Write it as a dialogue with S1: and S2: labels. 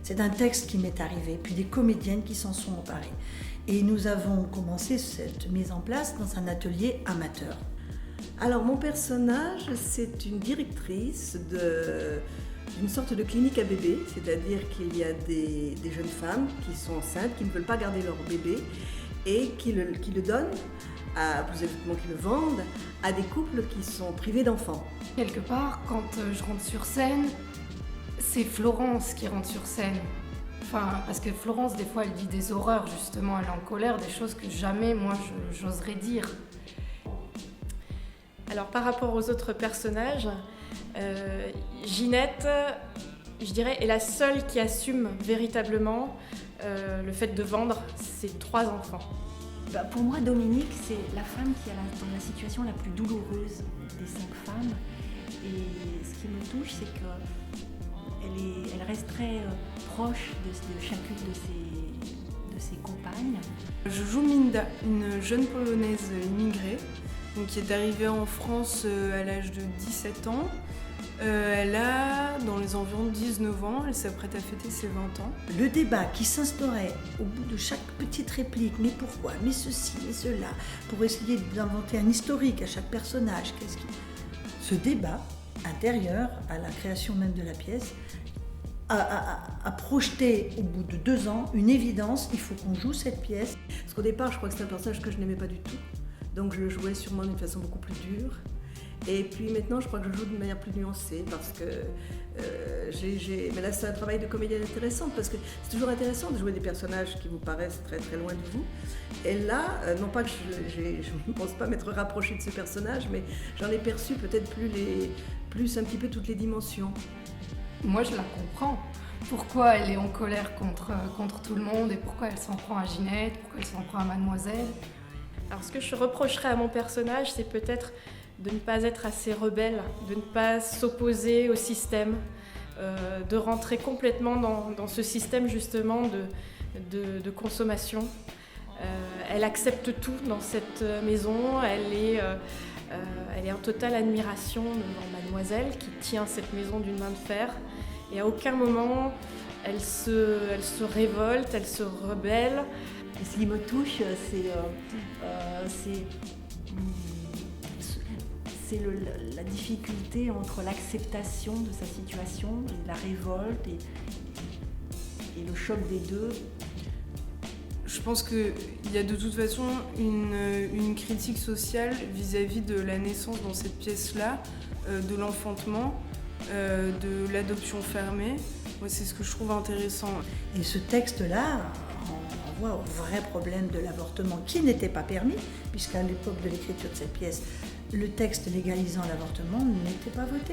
S1: C'est un texte qui m'est arrivé, puis des comédiennes qui s'en sont emparées. Et nous avons commencé cette mise en place dans un atelier amateur.
S2: Alors mon personnage, c'est une directrice d'une sorte de clinique à bébés, c'est-à-dire qu'il y a des jeunes femmes qui sont enceintes, qui ne veulent pas garder leur bébé et qui le donnent, plus exactement qui le vendent, à des couples qui sont privés d'enfants.
S3: Quelque part, quand je rentre sur scène, c'est Florence qui rentre sur scène. Enfin, parce que Florence, des fois, elle dit des horreurs, justement, elle est en colère, des choses que jamais, moi, j'oserais dire.
S4: Alors, par rapport aux autres personnages, Ginette, je dirais, est la seule qui assume véritablement le fait de vendre ses 3 enfants.
S5: Pour moi, Dominique, c'est la femme qui est dans la situation la plus douloureuse des 5 femmes. Et ce qui me touche, c'est qu'elle reste très proche de chacune de ses compagnes.
S6: Je joue Minda, une jeune polonaise immigrée, donc qui est arrivée en France à l'âge de 17 ans. Elle a, dans les environs de 19 ans, elle s'apprête à fêter ses 20 ans.
S1: Le débat qui s'instaurait au bout de chaque petite réplique, mais pourquoi, mais ceci, mais cela, pour essayer d'inventer un historique à chaque personnage, ce débat intérieur à la création même de la pièce a projeté au bout de 2 ans une évidence, il faut qu'on joue cette pièce.
S2: Parce qu'au départ, je crois que c'est un personnage que je n'aimais pas du tout, donc je le jouais sûrement d'une façon beaucoup plus dure. Et puis maintenant, je crois que je joue d'une manière plus nuancée parce que mais là, c'est un travail de comédienne intéressant parce que c'est toujours intéressant de jouer des personnages qui vous paraissent très très loin de vous. Et là, non pas que je ne pense pas m'être rapprochée de ce personnage, mais j'en ai perçu peut-être plus un petit peu toutes les dimensions.
S3: Moi, je la comprends. Pourquoi elle est en colère contre tout le monde et pourquoi elle s'en prend à Ginette, pourquoi elle s'en prend à Mademoiselle.
S4: Alors, ce que je reprocherais à mon personnage, c'est peut-être de ne pas être assez rebelle, de ne pas s'opposer au système, de rentrer complètement dans ce système justement de consommation. Elle accepte tout dans cette maison, elle est en totale admiration devant Mademoiselle qui tient cette maison d'une main de fer et à aucun moment elle se révolte, elle se rebelle.
S5: Et ce qui me touche, c'est la difficulté entre l'acceptation de sa situation, et la révolte et le choc des deux.
S6: Je pense qu'il y a de toute façon une critique sociale vis-à-vis de la naissance dans cette pièce-là, de l'enfantement, de l'adoption fermée. Moi, c'est ce que je trouve intéressant.
S1: Et ce texte-là renvoie au vrai problème de l'avortement qui n'était pas permis, puisqu'à l'époque de l'écriture de cette pièce, le texte légalisant l'avortement n'était pas voté.